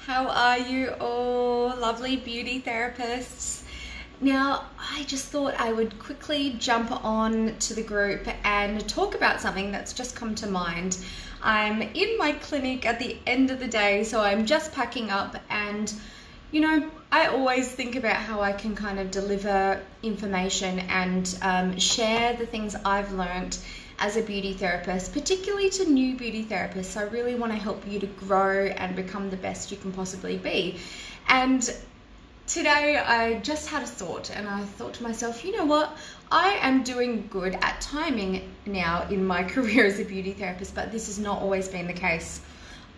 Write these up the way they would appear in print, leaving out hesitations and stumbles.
How are you all, lovely beauty therapists? Now, I just thought I would quickly jump on to the group and talk about something that's just come to mind. I'm in my clinic at the end of the day, so I'm just packing up, and I always think about how I can kind of deliver information and share the things I've learned as a beauty therapist, particularly to new beauty therapists. I really want to help you to grow and become the best you can possibly be. And today I just had a thought, and I thought to myself, you know what? I am doing good at timing now in my career as a beauty therapist, but this has not always been the case.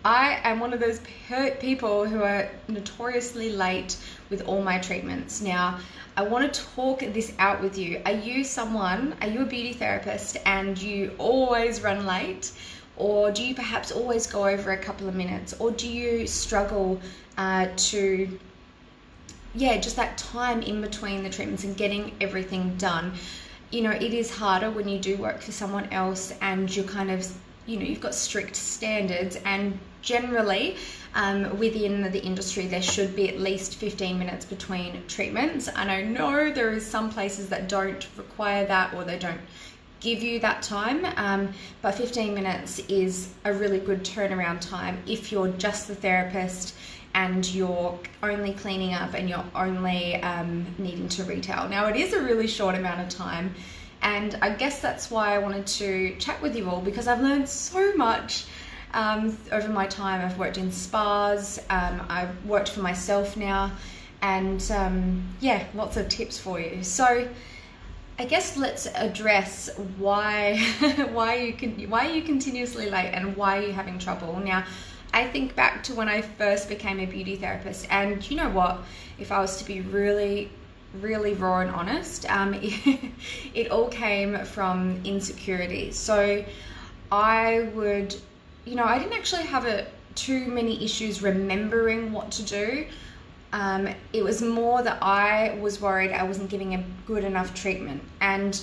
I am one of those people who are notoriously late with all my treatments. Now, I want to talk this out with you. Are you a beauty therapist and you always run late? Or do you perhaps always go over a couple of minutes? Or do you struggle just that time in between the treatments and getting everything done? It is harder when you do work for someone else and you're kind of, you've got strict standards, and generally within the industry there should be at least 15 minutes between treatments. And I know there is some places that don't require that, or they don't give you that time, but 15 minutes is a really good turnaround time if you're just the therapist and you're only cleaning up and you're only needing to retail. Now, it is a really short amount of time, and I guess that's why I wanted to chat with you all, because I've learned so much over my time. I've worked in spas, I've worked for myself now, and lots of tips for you. So I guess let's address why you continuously late and why you're having trouble. Now, I think back to when I first became a beauty therapist, and you know what? If I was to be really raw and honest, it all came from insecurity. So I didn't actually have too many issues remembering what to do. It was more that I was worried I wasn't giving a good enough treatment. And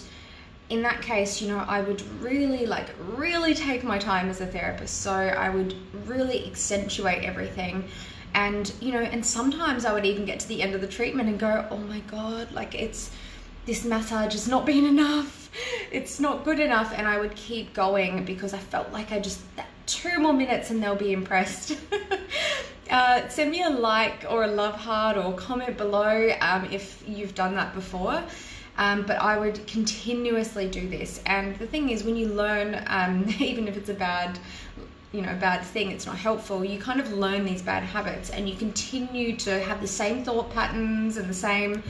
in that case, I would really take my time as a therapist. So I would really accentuate everything. And, and sometimes I would even get to the end of the treatment and go, oh my God, this massage has not been enough. It's not good enough. And I would keep going because I felt like that 2 more minutes and they'll be impressed. Send me a like or a love heart or comment below if you've done that before. But I would continuously do this. And the thing is, when you learn, even if it's a bad thing, it's not helpful, you kind of learn these bad habits and you continue to have the same thought patterns and the same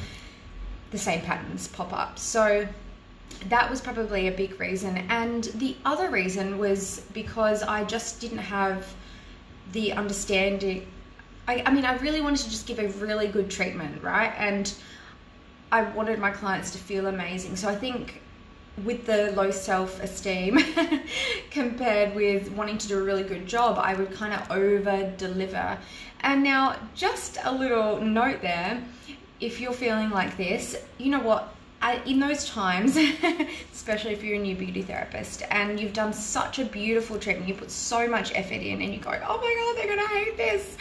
patterns pop up. So that was probably a big reason. And the other reason was because I just didn't have the understanding. I really wanted to just give a really good treatment, right? And I wanted my clients to feel amazing. So I think with the low self-esteem compared with wanting to do a really good job, I would kind of over deliver. And now, just a little note there, if you're feeling like this, you know what? In those times, especially if you're a new beauty therapist and you've done such a beautiful treatment, you put so much effort in, and you go, oh my God, they're gonna hate this.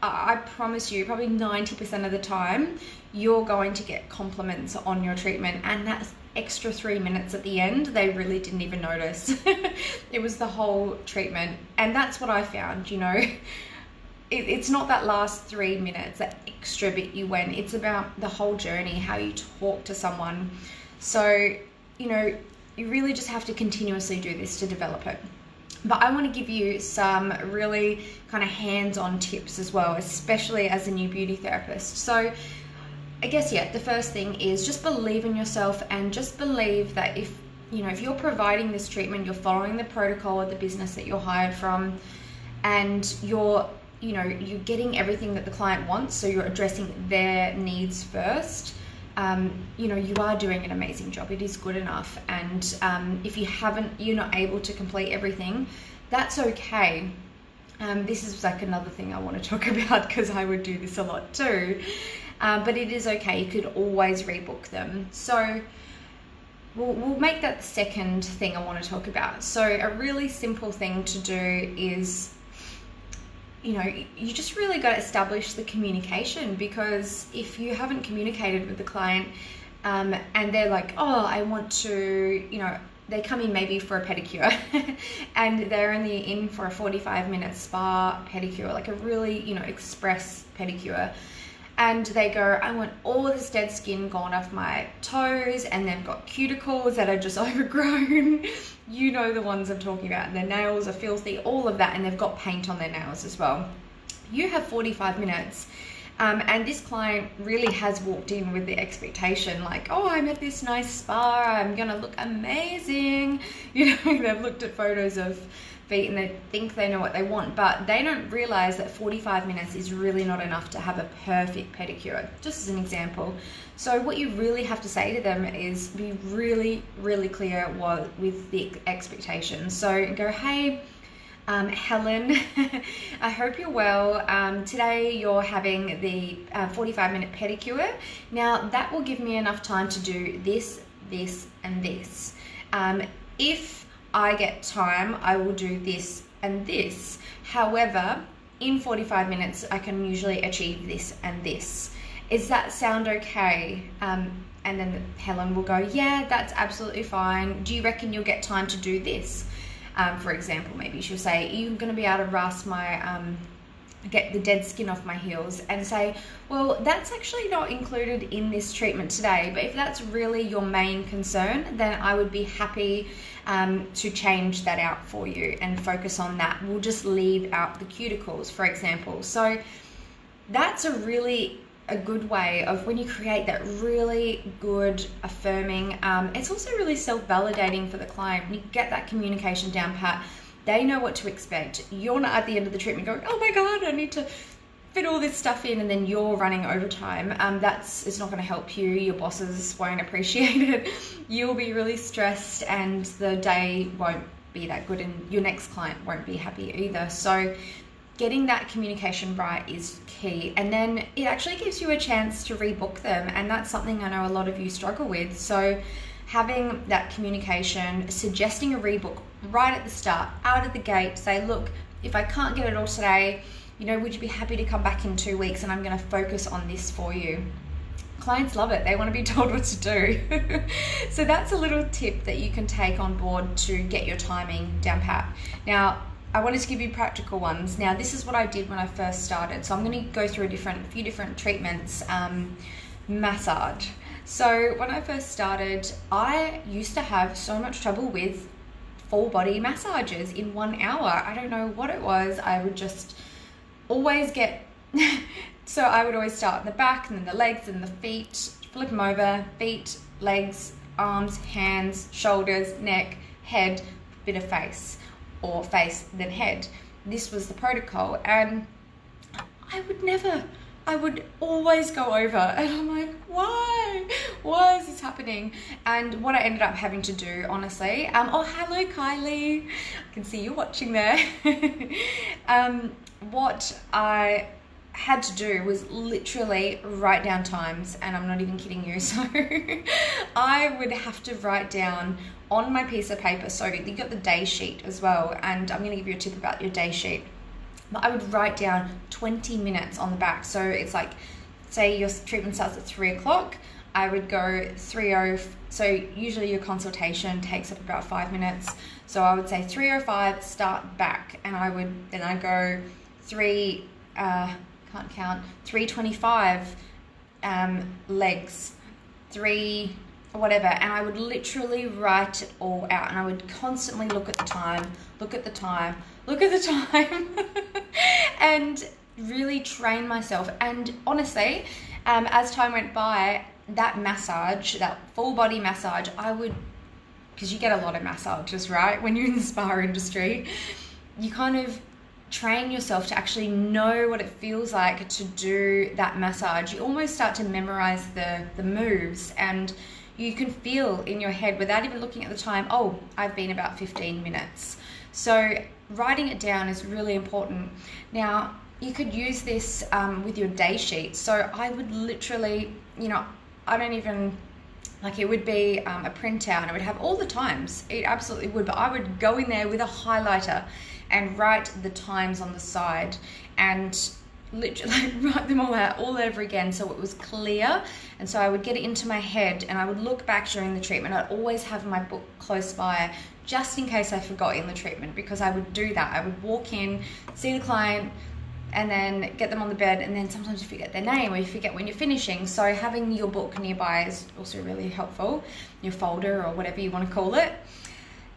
I promise you, probably 90% of the time, you're going to get compliments on your treatment, and that extra 3 minutes at the end, they really didn't even notice. It was the whole treatment. And that's what I found, it's not that last 3 minutes, that extra bit you went. It's about the whole journey, how you talk to someone. So, you really just have to continuously do this to develop it. But I want to give you some really kind of hands-on tips as well, especially as a new beauty therapist. So I guess, the first thing is just believe in yourself, and just believe that if you're providing this treatment, you're following the protocol of the business that you're hired from, and you're getting everything that the client wants, so you're addressing their needs first. You are doing an amazing job. It is good enough. And if you're not able to complete everything, that's okay. This is another thing I want to talk about, because I would do this a lot too. But it is okay. You could always rebook them. So we'll make that the second thing I want to talk about. So a really simple thing to do is you know, you just really got to establish the communication, because if you haven't communicated with the client, and they're like, oh, I want to, you know, they come in maybe for a pedicure and they're only in for a 45-minute spa pedicure, like a really, you know, express pedicure. And they go, I want all this dead skin gone off my toes, and they've got cuticles that are just overgrown. You know the ones I'm talking about. Their nails are filthy, all of that, and they've got paint on their nails as well. You have 45 minutes. And this client really has walked in with the expectation like, oh, I'm at this nice spa, I'm gonna look amazing. You know, they've looked at photos of feet and they think they know what they want, but they don't realize that 45 minutes is really not enough to have a perfect pedicure, just as an example. So what you really have to say to them is be really, really clear with the expectations. So go, hey, Helen, I hope you're well. Today you're having the 45-minute pedicure. Now that will give me enough time to do this, this, and this. If I get time, I will do this and this. However, in 45 minutes, I can usually achieve this and this. Does that sound okay? And then Helen will go, yeah, that's absolutely fine. Do you reckon you'll get time to do this? For example, maybe she'll say, are you going to be able to rasp my, get the dead skin off my heels? And say, well, that's actually not included in this treatment today, but if that's really your main concern, then I would be happy to change that out for you and focus on that. We'll just leave out the cuticles, for example. So that's a good way of when you create that really good affirming, it's also really self-validating for the client. When you get that communication down pat, they know what to expect. You're not at the end of the treatment going, oh my God, I need to fit all this stuff in, and then you're running overtime. It's not going to help you. Your bosses won't appreciate it. You'll be really stressed and the day won't be that good, and your next client won't be happy either. So getting that communication right is key, and then it actually gives you a chance to rebook them, and that's something I know a lot of you struggle with. So having that communication, suggesting a rebook right at the start, out of the gate, say, look, if I can't get it all today, you know, would you be happy to come back in 2 weeks and I'm going to focus on this for you? Clients love it. They want to be told what to do. So that's a little tip that you can take on board to get your timing down pat. Now, I wanted to give you practical ones. Now, this is what I did when I first started. So I'm going to go through a few different treatments. Massage. So when I first started, I used to have so much trouble with full body massages in 1 hour. I don't know what it was. I would just always get, so I would always start in the back and then the legs and the feet, flip them over, feet, legs, arms, hands, shoulders, neck, head, bit of face, or face, then head. This was the protocol, and I would always go over, and I'm like, why is this happening? And what I ended up having to do, honestly, oh, hello, Kylie, I can see you watching there. What I had to do was literally write down times, and I'm not even kidding you. So I would have to write down on my piece of paper. So you got the day sheet as well, and I'm going to give you a tip about your day sheet. But I would write down 20 minutes on the back. So it's like, say your treatment starts at 3 o'clock. I would go 3:05. So usually your consultation takes up about 5 minutes. So I would say 3:05, start back, and I'd go 3:25, legs, 3 whatever, and I would literally write it all out, and I would constantly look at the time, and really train myself. And honestly, as time went by, that massage, that full body massage, because you get a lot of massages, right? When you're in the spa industry, you kind of train yourself to actually know what it feels like to do that massage. You almost start to memorize the moves, and you can feel in your head without even looking at the time, oh, I've been about 15 minutes. So writing it down is really important. Now, you could use this with your day sheet. So I would literally, I don't even, it would be a printout, and it would have all the times. It absolutely would, but I would go in there with a highlighter and write the times on the side and literally write them all out all over again so it was clear. And so I would get it into my head and I would look back during the treatment. I'd always have my book close by just in case I forgot in the treatment, because I would do that. I would walk in, see the client, and then get them on the bed, and then sometimes you forget their name or you forget when you're finishing. So having your book nearby is also really helpful, your folder or whatever you want to call it,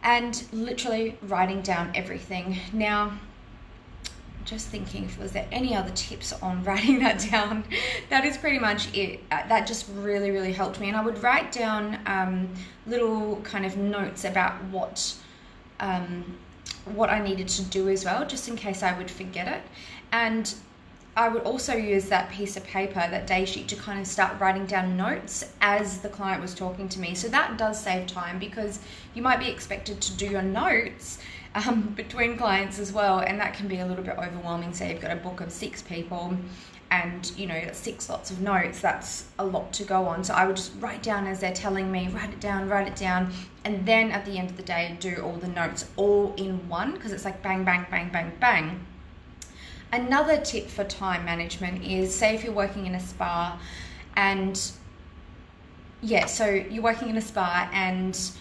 and literally writing down everything. Now, just thinking if was there any other tips on writing that down. That is pretty much it. That just really helped me. And I would write down little kind of notes about what I needed to do as well, just in case I would forget it. And I would also use that piece of paper, that day sheet, to kind of start writing down notes as the client was talking to me. So that does save time, because you might be expected to do your notes between clients as well, and that can be a little bit overwhelming. Say you've got a book of 6 people and you know 6 lots of notes, that's a lot to go on. So I would just write down as they're telling me, write it down, and then at the end of the day do all the notes all in one, because it's like bang, bang, bang, bang, bang. Another tip for time management is, say if you're working in a spa and so you're working in a spa and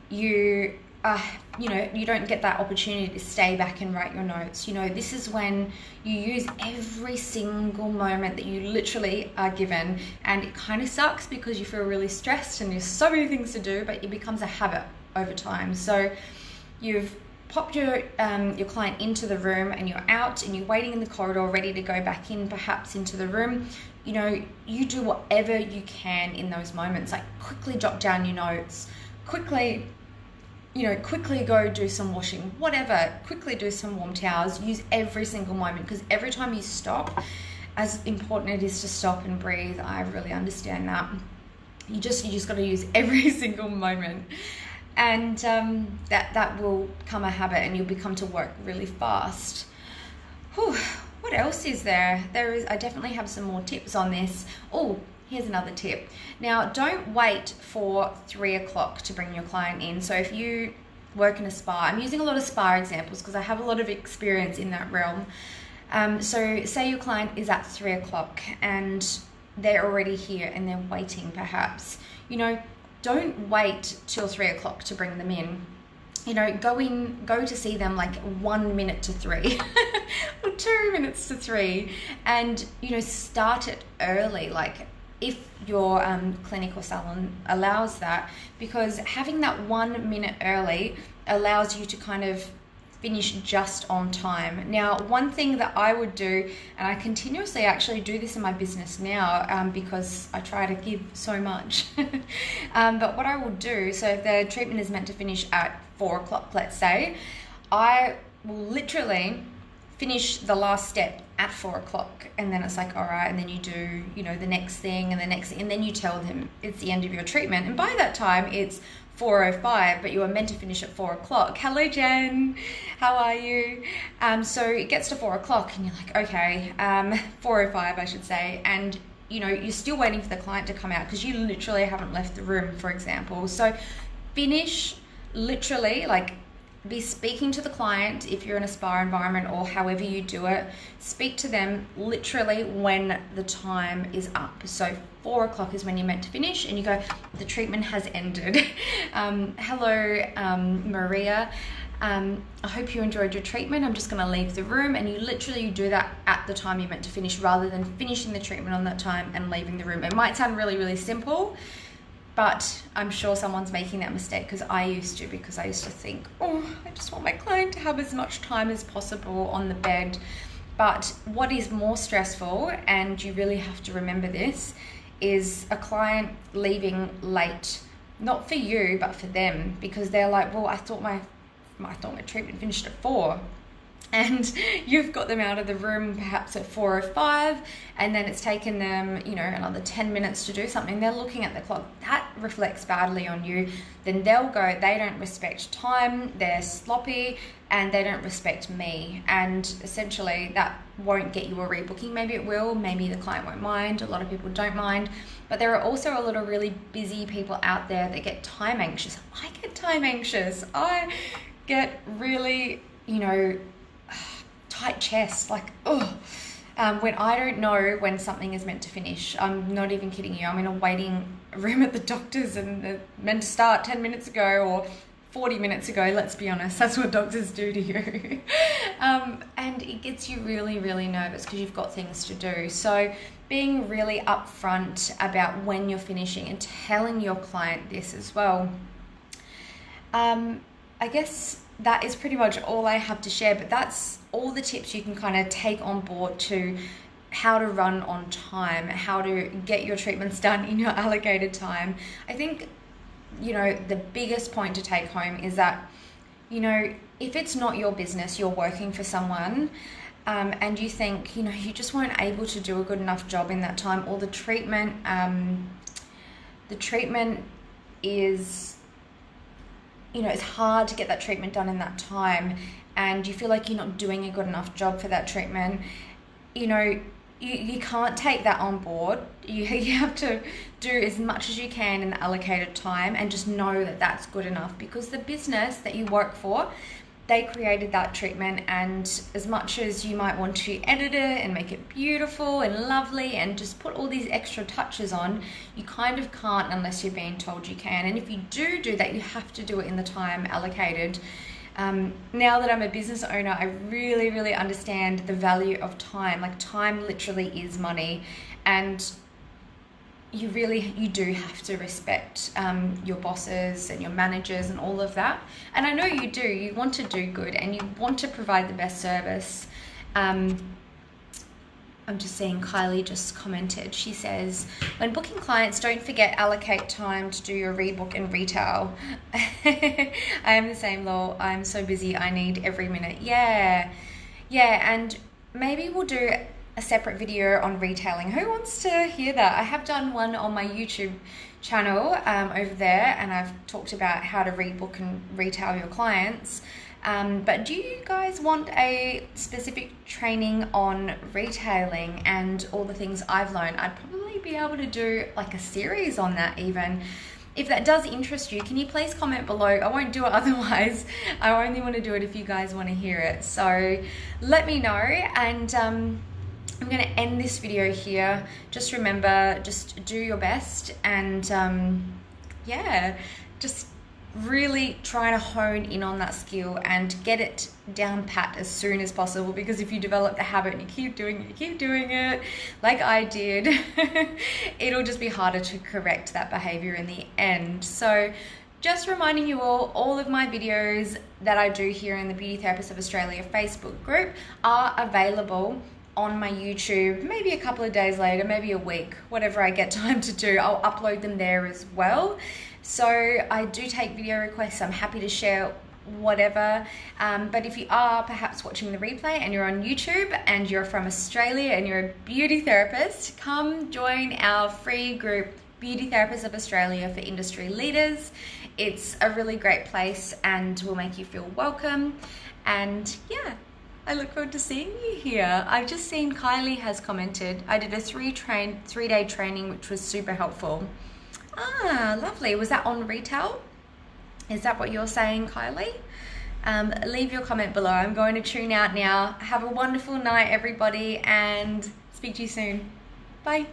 you don't get that opportunity to stay back and write your notes. This is when you use every single moment that you literally are given, and it kind of sucks because you feel really stressed and there's so many things to do, but it becomes a habit over time. So you've popped your client into the room and you're out and you're waiting in the corridor ready to go back in, perhaps into the room. You do whatever you can in those moments, like quickly jot down your notes, quickly go do some washing, whatever, quickly do some warm towels. Use every single moment, because every time you stop, as important it is to stop and breathe, I really understand that. You just got to use every single moment. And that will become a habit and you'll become to work really fast. Whew, what else is there? I definitely have some more tips on this. Oh, here's another tip. Now, don't wait for 3 o'clock to bring your client in. So if you work in a spa, I'm using a lot of spa examples because I have a lot of experience in that realm. So say your client is at 3 o'clock and they're already here and they're waiting perhaps. Don't wait till 3 o'clock to bring them in. Go to see them like 1 minute to 3 or 2 minutes to 3, and start it early, like if your clinic or salon allows that, because having that 1 minute early allows you to kind of finish just on time. Now, one thing that I would do, and I continuously actually do this in my business now because I try to give so much, but what I will do, so if the treatment is meant to finish at 4 o'clock, let's say, I will literally finish the last step at 4 o'clock, and then it's like, all right, and then you do the next thing and the next thing, and then you tell them it's the end of your treatment, and by that time it's 4:05, but you were meant to finish at 4 o'clock. Hello, Jen. How are you? So it gets to 4 o'clock and you're like, okay, 4:05, I should say. And, you're still waiting for the client to come out because you literally haven't left the room, for example. So finish literally, like, be speaking to the client if you're in a spa environment or however you do it. Speak to them literally when the time is up. So 4 o'clock is when you're meant to finish, and you go, the treatment has ended. Hello, Maria. I hope you enjoyed your treatment. I'm just going to leave the room, and you do that at the time you're meant to finish, rather than finishing the treatment on that time and leaving the room. It might sound really, really simple, but I'm sure someone's making that mistake, because I used to think, I just want my client to have as much time as possible on the bed. But what is more stressful, and you really have to remember this, is a client leaving late, not for you, but for them, because they're like, well, I thought my treatment finished at 4. And you've got them out of the room perhaps at 4:05, and then it's taken them, another 10 minutes to do something. They're looking at the clock. That reflects badly on you. Then they'll go, they don't respect time, they're sloppy, and they don't respect me. And essentially that won't get you a rebooking. Maybe it will, maybe the client won't mind. A lot of people don't mind. But there are also a lot of really busy people out there that get time anxious. I get time anxious. I get really, tight chest, like, oh. When I don't know when something is meant to finish. I'm not even kidding you. I'm in a waiting room at the doctor's and they're meant to start 10 minutes ago or 40 minutes ago. Let's be honest, that's what doctors do to you. And it gets you really, really nervous because you've got things to do. So being really upfront about when you're finishing and telling your client this as well. I guess that is pretty much all I have to share, but that's all the tips you can kind of take on board to how to run on time, how to get your treatments done in your allocated time. I think, you know, the biggest point to take home is that, you know, if it's not your business, you're working for someone, and you think, you know, you just weren't able to do a good enough job in that time, or the treatment is, you know, it's hard to get that treatment done in that time, and you feel like you're not doing a good enough job for that treatment, you know, you can't take that on board. You have to do as much as you can in the allocated time and just know that that's good enough, because the business that you work for, they created that treatment, and as much as you might want to edit it and make it beautiful and lovely and just put all these extra touches on, you kind of can't unless you're being told you can. And if you do that, you have to do it in the time allocated. Now that I'm a business owner, I really, really understand the value of time. Like, time literally is money, and you do have to respect your bosses and your managers and all of that. And I know you do. You want to do good and you want to provide the best service. I'm just seeing Kylie just commented. She says, when booking clients, don't forget allocate time to do your rebook and retail. I am the same, lol. I'm so busy. I need every minute. Yeah. And maybe we'll do a separate video on retailing. Who wants to hear that? I have done one on my YouTube channel over there, and I've talked about how to rebook and retail your clients. But do you guys want a specific training on retailing and all the things I've learned? I'd probably be able to do like a series on that even. If that does interest you, can you please comment below? I won't do it otherwise. I only want to do it if you guys want to hear it. So let me know, and I'm going to end this video here. Just remember, just do your best, and yeah, just really try to hone in on that skill and get it down pat as soon as possible, because if you develop the habit and you keep doing it like I did, it'll just be harder to correct that behavior in the end. So just reminding you all of my videos that I do here in the Beauty Therapists of Australia Facebook group are available on my YouTube, maybe a couple of days later, maybe a week, whatever I get time to do. I'll upload them there as well. So I do take video requests. I'm happy to share whatever. But if you are perhaps watching the replay and you're on YouTube and you're from Australia and you're a beauty therapist, come join our free group, Beauty Therapists of Australia for Industry Leaders. It's a really great place and will make you feel welcome. And yeah, I look forward to seeing you here. I've just seen Kylie has commented. I did a three-day training, which was super helpful. Ah, lovely. Was that on retail? Is that what you're saying, Kylie? Leave your comment below. I'm going to tune out now. Have a wonderful night, everybody, and speak to you soon. Bye.